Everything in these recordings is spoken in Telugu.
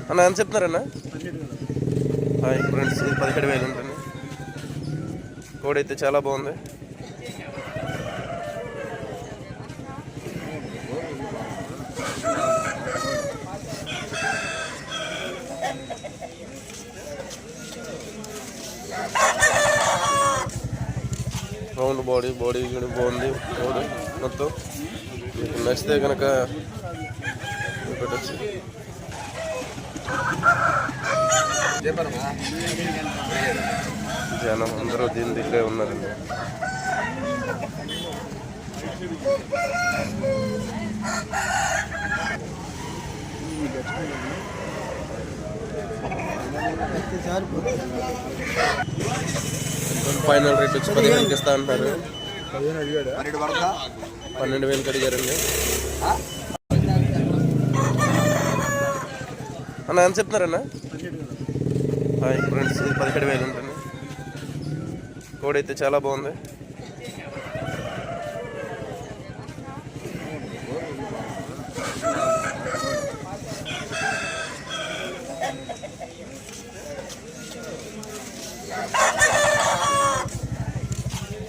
అన్న ఎంత చెప్తున్నారన్న? హాయ్ ఫ్రెండ్స్, 17,000 ఉంటుంది. కోడి అయితే చాలా బాగుంది. రౌండ్ బాడీ కూడా బాగుంది. కోడి మొత్తం మీకు నచ్చితే కనుక పెట్టచ్చు. జనం అందరూ దీని దగ్గరే ఉన్నారండి. ఫైనల్ రేట్ వచ్చి 15,000 ఇస్తా అంటున్నారు. 12,000 అడిగారండి. అన్న ఎంత చెప్తున్నారన్న? హాయ్ ఫ్రెండ్స్, 17,000 ఉంటుంది. కోడి అయితే చాలా బాగుంది.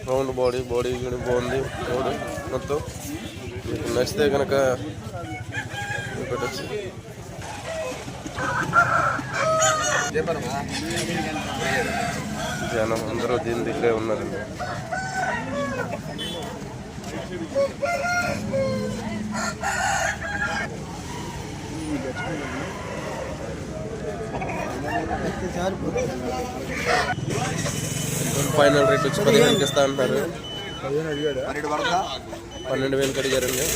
రౌండ్ బాడీ కూడా బాగుంది. కోడి మొత్తం మీకు నచ్చితే కనుక పెట్టచ్చు. జనం అందరూ దీని దగ్గరే ఉన్నారండి. ఫైనల్ రేట్ వచ్చి 15,000 ఇస్తా అంటున్నారు. 12,000 అడిగారండి.